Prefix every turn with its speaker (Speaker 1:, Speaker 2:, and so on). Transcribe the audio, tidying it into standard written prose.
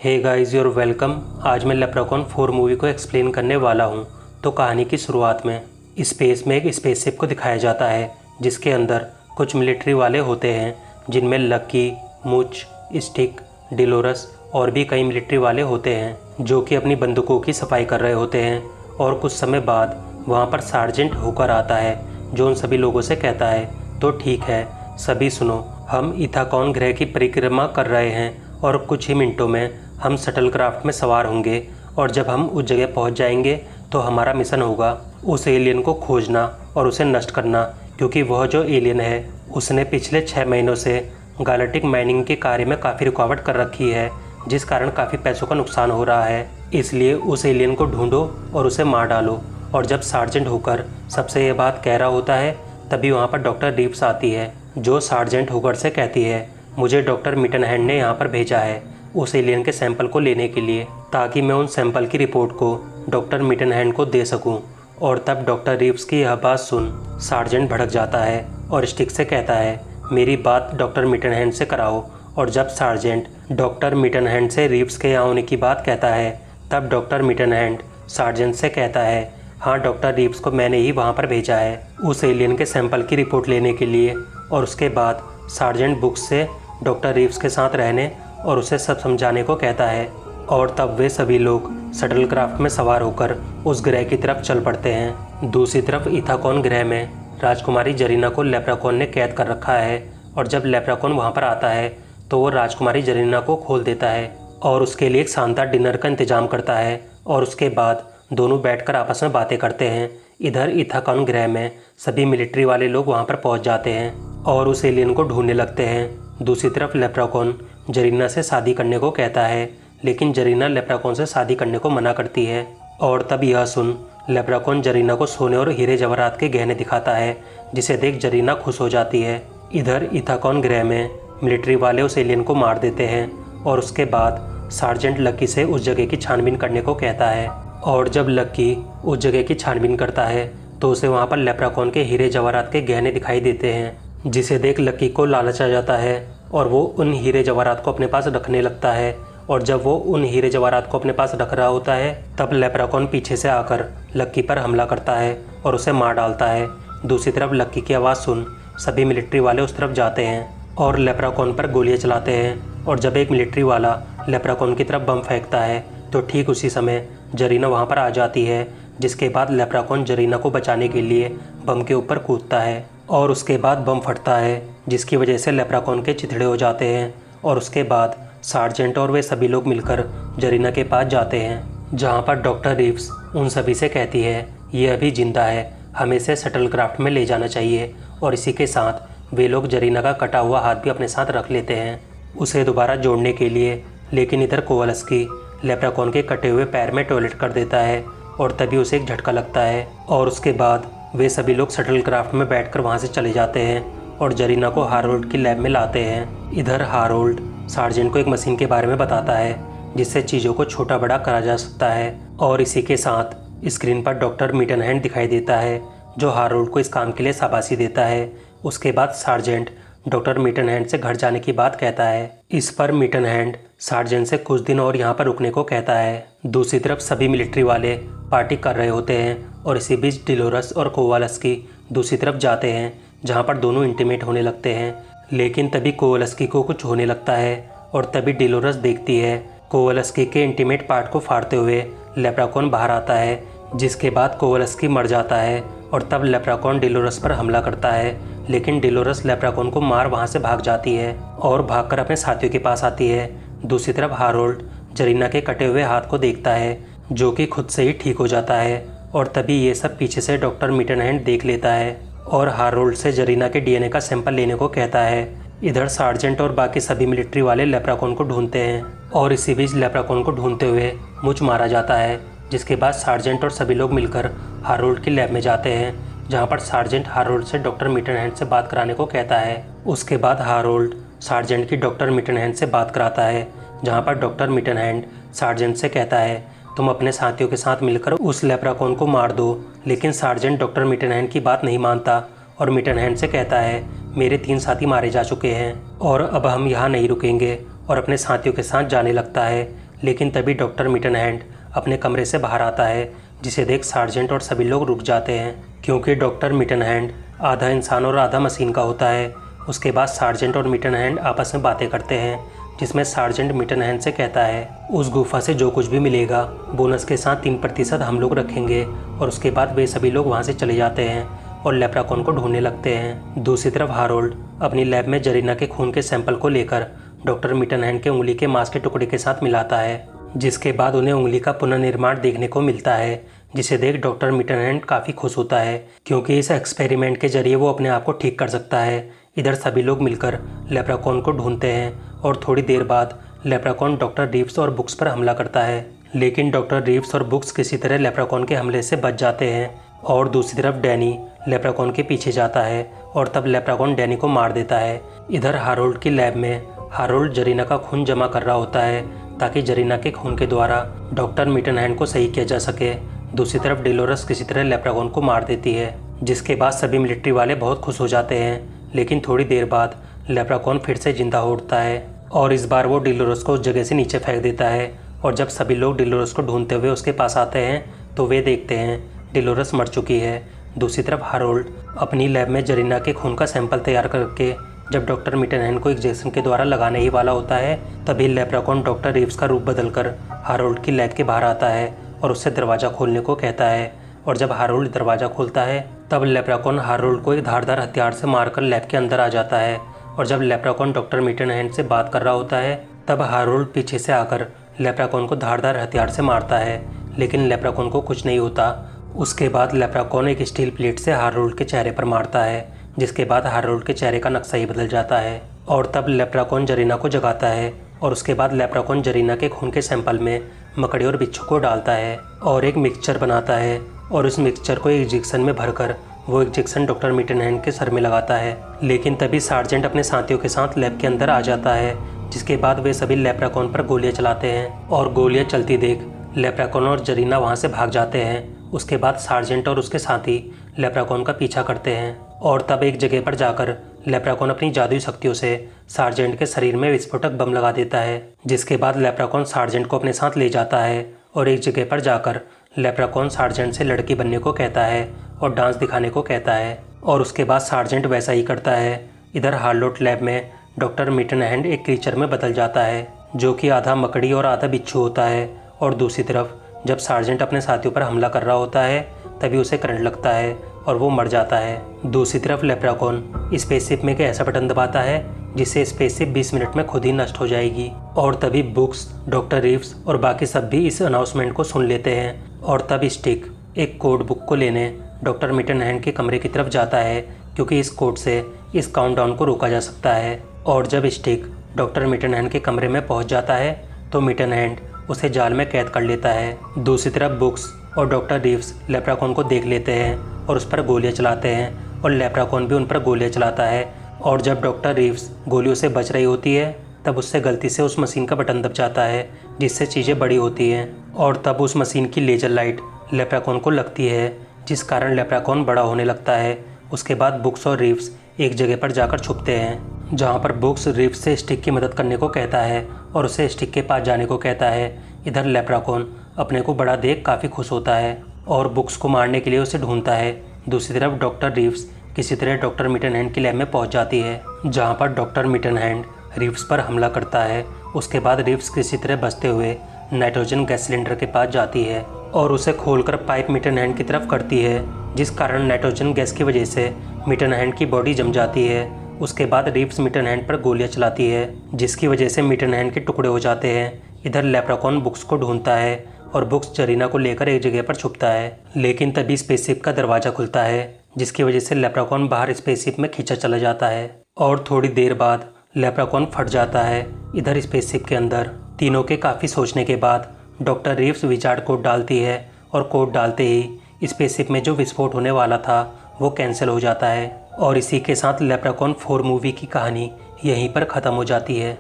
Speaker 1: Hey guys your welcome. आज मैं लेप्रेकॉन 4 movie को एक्सप्लेन करने वाला हूँ। तो कहानी की शुरुआत में स्पेस में एक स्पेसशिप को दिखाया जाता है जिसके अंदर कुछ मिलिट्री वाले होते हैं जिनमें लकी, मुच, स्टिक, डिलोरस और भी कई मिलिट्री वाले होते हैं जो कि अपनी बंदूकों की सफाई कर रहे होते हैं। और कुछ समय बाद वहाँ पर सार्जेंट होकर आता है जो उन सभी लोगों से कहता है, तो ठीक है सभी सुनो, हम इथाकॉन ग्रह की परिक्रमा कर रहे हैं और कुछ ही मिनटों में हम शटल क्राफ्ट में सवार होंगे और जब हम उस जगह पहुंच जाएंगे तो हमारा मिशन होगा उस एलियन को खोजना और उसे नष्ट करना, क्योंकि वह जो एलियन है उसने पिछले 6 महीनों से गैलेक्टिक माइनिंग के कार्य में काफ़ी रुकावट कर रखी है, जिस कारण काफ़ी पैसों का नुकसान हो रहा है। इसलिए उस एलियन को ढूंढो और उसे मार डालो। और जब सार्जेंट होकर सबसे ये बात कह रहा होता है तभी वहाँ पर डॉक्टर रीव्स आती है जो सार्जेंट होकर से कहती है, मुझे डॉक्टर मिटनहैंड ने यहाँ पर भेजा है उस एलियन के सैंपल को लेने के लिए, ताकि मैं उन सैंपल की रिपोर्ट को डॉक्टर मिटनहैंड को दे सकूं। और तब डॉक्टर रीव्स की यह बात सुन सार्जेंट भड़क जाता है और स्टिक से कहता है, मेरी बात डॉक्टर मिटनहैंड से कराओ। और जब सार्जेंट डॉक्टर मिटनहैंड से रीव्स के यहाँ होने की बात कहता है तब डॉक्टर मिटनहैंड सार्जेंट से कहता है, हाँ डॉक्टर रीव्स को मैंने ही वहाँ पर भेजा है उस एलियन के सैंपल की रिपोर्ट लेने के लिए। और उसके बाद सार्जेंट बुक्स से डॉक्टर रीव्स के साथ रहने और उसे सब समझाने को कहता है। और तब वे सभी लोग शटल क्राफ्ट में सवार होकर उस ग्रह की तरफ चल पड़ते हैं। दूसरी तरफ इथाकॉन ग्रह में राजकुमारी जरीना को लेप्रेकॉन ने कैद कर रखा है और जब लेप्रेकॉन वहाँ पर आता है तो वो राजकुमारी जरीना को खोल देता है और उसके लिए एक शानदार डिनर का इंतजाम करता है। और उसके बाद दोनों बैठकर आपस में बातें करते हैं। इधर इथाकॉन ग्रह में सभी मिलिट्री वाले लोग वहाँ पर पहुँच जाते हैं और उस एलियन को ढूंढने लगते हैं। दूसरी तरफ लेप्रेकॉन जरीना से शादी करने को कहता है, लेकिन जरीना लेप्रेकॉन से शादी करने को मना करती है। और तब यह सुन लेप्रेकॉन जरीना को सोने और हीरे जवाहरात के गहने दिखाता है, जिसे देख जरीना खुश हो जाती है। इधर इथाकॉन ग्रह में मिलिट्री वाले उस एलियन को मार देते हैं और उसके बाद सार्जेंट लकी से उस जगह की छानबीन करने को कहता है। और जब लकी उस जगह की छानबीन करता है तो उसे वहाँ पर लेप्रेकॉन के हीरे जवाहरात के गहने दिखाई देते हैं, जिसे देख लकी को लालच आ जाता है और वो उन हीरे जवाहरात को अपने पास रखने लगता है। और जब वो उन हीरे जवाहरात को अपने पास रख रहा होता है तब लेप्रेकॉन पीछे से आकर लक्की पर हमला करता है और उसे मार डालता है। दूसरी तरफ लक्की की आवाज़ सुन सभी मिलिट्री वाले उस तरफ जाते हैं और लेप्रेकॉन पर गोलियां चलाते हैं। और जब एक मिलिट्री वाला लेप्रेकॉन की तरफ बम फेंकता है तो ठीक उसी समय जरीना वहाँ पर आ जाती है, जिसके बाद लेप्रेकॉन जरीना को बचाने के लिए बम के ऊपर कूदता है और उसके बाद बम फटता है, जिसकी वजह से लेप्रेकॉन के चिथड़े हो जाते हैं। और उसके बाद सार्जेंट और वे सभी लोग मिलकर जरीना के पास जाते हैं, जहाँ पर डॉक्टर रीव्स उन सभी से कहती है, ये अभी जिंदा है, हमें इसे शटल क्राफ्ट में ले जाना चाहिए। और इसी के साथ वे लोग जरीना का कटा हुआ हाथ भी अपने साथ रख लेते हैं उसे दोबारा जोड़ने के लिए। लेकिन इधर कोवलस्की लेप्रेकॉन के कटे हुए पैर में टॉयलेट कर देता है और तभी उसे एक झटका लगता है। और उसके बाद वे सभी लोग शटल क्राफ्ट में बैठकर वहाँ से चले जाते हैं और जरीना को हारोल्ड की लैब में लाते हैं। इधर हारोल्ड सार्जेंट को एक मशीन के बारे में बताता है जिससे चीज़ों को छोटा बड़ा करा जा सकता है। और इसी के साथ स्क्रीन पर डॉक्टर मिटनहैंड दिखाई देता है जो हारोल्ड को इस काम के लिए शाबाशी देता है। उसके बाद सार्जेंट डॉक्टर मिटनहैंड से घर जाने की बात कहता है। इस पर मिटनहैंड सार्जेंट से कुछ दिन और यहाँ पर रुकने को कहता है। दूसरी तरफ सभी मिलिट्री वाले पार्टी कर रहे होते हैं और इसी बीच डिलोरस और कोवलस्की दूसरी तरफ जाते हैं, जहाँ पर दोनों इंटीमेट होने लगते हैं। लेकिन तभी कोवलस्की को कुछ होने लगता है और तभी डिलोरस देखती है कोवलस्की के इंटीमेट पार्ट को फाड़ते हुए लेप्रेकॉन बाहर आता है, जिसके बाद कोवलस्की मर जाता है। और तब लेप्रेकॉन डिलोरस पर हमला करता है, लेकिन डिलोरस लेप्रेकॉन को मार वहाँ से भाग जाती है और भागकर अपने साथियों के पास आती है। दूसरी तरफ हारोल्ड जरीना के कटे हुए हाथ को देखता है जो कि खुद से ही ठीक हो जाता है। और तभी ये सब पीछे से डॉक्टर मिटनहैंड देख लेता है और हारोल्ड से जरीना के डीएनए का सैंपल लेने को कहता है। इधर सार्जेंट और बाकी सभी मिलिट्री वाले लेप्रेकॉन को ढूंढते हैं और इसी बीच लेप्रेकॉन को ढूंढते हुए मुच मारा जाता है, जिसके बाद सार्जेंट और सभी लोग मिलकर हारोल्ड की लैब में जाते हैं, जहाँ पर सार्जेंट हारोल्ड से डॉक्टर मिटनहैंड से बात कराने को कहता है। उसके बाद हारोल्ड सार्जेंट की डॉक्टर मिटनहैंड से बात कराता है, जहाँ पर डॉक्टर मिटनहैंड सार्जेंट से कहता है, तुम अपने साथियों के साथ मिलकर उस लेप्रेकॉन को मार दो। लेकिन सार्जेंट डॉक्टर मिटनहैंड की बात नहीं मानता और मिटनहैंड से कहता है, मेरे 3 साथी मारे जा चुके हैं और अब हम यहाँ नहीं रुकेंगे, और अपने साथियों के साथ जाने लगता है। लेकिन तभी डॉक्टर मिटन हैंड अपने कमरे से बाहर आता है, जिसे देख सार्जेंट और सभी लोग रुक जाते हैं, क्योंकि डॉक्टर मिटन हैंड आधा इंसान और आधा मशीन का होता है। उसके बाद सार्जेंट और मिटन हैंड आपस में बातें करते हैं, जिसमें सार्जेंट मिटन हैंड से कहता है उस गुफा से जो कुछ भी मिलेगा बोनस के साथ 3% हम लोग रखेंगे। और उसके बाद वे सभी लोग वहाँ से चले जाते हैं और लेप्राकॉन को ढूंढने लगते हैं। दूसरी तरफ हारोल्ड अपनी लैब में जरीना के खून के सैंपल को लेकर डॉक्टर मिटन हैंड के उंगली के मांस के टुकड़े के साथ मिलाता है, जिसके बाद उन्हें उंगली का पुनर्निर्माण देखने को मिलता है, जिसे देख डॉक्टर मिटन हैंड काफ़ी खुश होता है, क्योंकि इस एक्सपेरिमेंट के जरिए वो अपने आप को ठीक कर सकता है। इधर सभी लोग मिलकर लेप्राकॉन को ढूंढते हैं और थोड़ी देर बाद लेप्राकॉन डॉक्टर रीव्स और बुक्स पर हमला करता है, लेकिन डॉक्टर रीव्स और बुक्स किसी तरह लेप्राकॉन के हमले से बच जाते हैं। और दूसरी तरफ डैनी लेप्राकॉन के पीछे जाता है और तब लेप्राकॉन डैनी को मार देता है। इधर हारोल्ड की लैब में हारोल्ड जरीना का खून जमा कर रहा होता है ताकि जरीना के खून के द्वारा डॉक्टर मिटन हैंड को सही किया जा सके। दूसरी तरफ डेलोरस किसी तरह लेप्राकॉन को मार देती है, जिसके बाद सभी मिलिट्री वाले बहुत खुश हो जाते हैं। लेकिन थोड़ी देर बाद लेप्राकॉन फिर से जिंदा हो उठता है और इस बार वो डेलोरस को उस जगह से नीचे फेंक देता है। और जब सभी लोग डेलोरस को ढूंढते हुए उसके पास आते हैं तो वे देखते हैं डेलोरस मर चुकी है। दूसरी तरफ हारोल्ड अपनी लैब में जरीना के खून का सैंपल तैयार करके जब डॉक्टर मिटन हैंड को इंजेक्शन के द्वारा लगाने ही वाला होता है, तभी लेप्राकॉन डॉक्टर रीव्स का रूप बदलकर हारोल्ड की लैब के बाहर आता है और उससे दरवाज़ा खोलने को कहता है। और जब हारोल्ड दरवाज़ा खोलता है तब लेप्राकॉन हारोल्ड को एक धारदार हथियार से मारकर लैब के अंदर आ जाता है। और जब लेप्राकॉन डॉक्टर मिटन हैंड से बात कर रहा होता है तब हारोल्ड पीछे से आकर लेप्राकॉन को धारदार हथियार से मारता है, लेकिन लेप्राकॉन को कुछ नहीं होता। उसके बाद लेप्राकॉन एक स्टील प्लेट से हारोल्ड के चेहरे पर मारता है, जिसके बाद हारोल्ड के चेहरे का नक्शा ही बदल जाता है। और तब लेप्राकॉन जरीना को जगाता है और उसके बाद लेप्राकॉन जरीना के खून के सैंपल में मकड़ी और बिच्छू को डालता है और एक मिक्सचर बनाता है और उस मिक्सचर को एक इंजेक्शन में भरकर वो इंजेक्शन डॉक्टर मिटन हैंड के सर में लगाता है। लेकिन तभी सार्जेंट अपने साथियों के साथ लैब के अंदर आ जाता है, जिसके बाद वे सभी लेप्राकॉन पर गोलियां चलाते हैं और गोलियां चलती देख लेप्राकॉन और जरीना वहां से भाग जाते हैं। उसके बाद सार्जेंट और उसके साथी लेप्राकॉन का पीछा करते हैं और तब एक जगह पर जाकर लेप्राकॉन अपनी जादुई शक्तियों से सार्जेंट के शरीर में विस्फोटक बम लगा देता है, जिसके बाद लेप्राकॉन सार्जेंट को अपने साथ ले जाता है और एक जगह पर जाकर लेप्राकॉन सार्जेंट से लड़की बनने को कहता है और डांस दिखाने को कहता है और उसके बाद सार्जेंट वैसा ही करता है। इधर हार्लोट लैब में डॉक्टर मिटन हैंड एक क्रीचर में बदल जाता है, जो कि आधा मकड़ी और आधा बिच्छू होता है। और दूसरी तरफ जब सार्जेंट अपने साथियों पर हमला कर रहा होता है तभी उसे करंट लगता है और वो मर जाता है। दूसरी तरफ लेप्राकॉन स्पेसशिप में एक ऐसा बटन दबाता है जिससे स्पेसशिप 20 मिनट में खुद ही नष्ट हो जाएगी। और तभी बुक्स, डॉक्टर रीव्स और बाकी सब भी इस अनाउंसमेंट को सुन लेते हैं और तब स्टिक एक कोड बुक को लेने डॉक्टर मिटन हैंड के कमरे की तरफ जाता है, क्योंकि इस कोड से इस काउंटडाउन को रोका जा सकता है। और जब स्टिक डॉक्टर मिटन हैंड के कमरे में पहुंच जाता है तो मिटन हैंड उसे जाल में कैद कर लेता है। दूसरी तरफ बुक्स और डॉक्टर रीव्स लेप्राकॉन को देख लेते हैं और उस पर गोलियां चलाते हैं और लेप्राकॉन भी उन पर गोलियां चलाता है। और जब डॉक्टर रीव्स गोलियों से बच रही होती है तब उससे गलती से उस मशीन का बटन दब जाता है, जिससे चीज़ें बड़ी होती हैं और तब उस मशीन की लेजर लाइट लेप्राकॉन को लगती है, जिस कारण लेप्राकॉन बड़ा होने लगता है। उसके बाद बुक्स और रीव्स एक जगह पर जाकर छुपते हैं, जहाँ पर बुक्स रीव्स से स्टिक की मदद करने को कहता है और उसे स्टिक के पास जाने को कहता है। इधर लेप्राकॉन अपने को बड़ा देख काफ़ी खुश होता है और बुक्स को मारने के लिए उसे ढूंढता है। दूसरी तरफ डॉक्टर रीव्स किसी तरह डॉक्टर मिटन हैंड की लैब में पहुंच जाती है, जहां पर डॉक्टर मिटन हैंड रीव्स पर हमला करता है। उसके बाद रीव्स किसी तरह बचते हुए नाइट्रोजन गैस सिलेंडर के पास जाती है और उसे खोलकर पाइप मिटन हैंड की तरफ करती है, जिस कारण नाइट्रोजन गैस की वजह से मिटन हैंड की बॉडी जम जाती है। उसके बाद रीव्स मिटन हैंड पर गोलियां चलाती है, जिसकी वजह से मिटन हैंड के टुकड़े हो जाते हैं। इधर लेप्राकॉन बुक्स को ढूंढता है और बुक्स जरीना को लेकर एक जगह पर छुपता है, लेकिन तभी स्पेसशिप का दरवाज़ा खुलता है, जिसकी वजह से लेप्राकॉन बाहर स्पेसशिप में खींचा चला जाता है और थोड़ी देर बाद लेप्राकॉन फट जाता है। इधर स्पेसशिप के अंदर तीनों के काफ़ी सोचने के बाद डॉक्टर रीव्स विजार्ड कोड डालती है और कोड डालते ही स्पेसशिप में जो विस्फोट होने वाला था वो कैंसिल हो जाता है। और इसी के साथ लेप्राकॉन 4 मूवी की कहानी यहीं पर ख़त्म हो जाती है।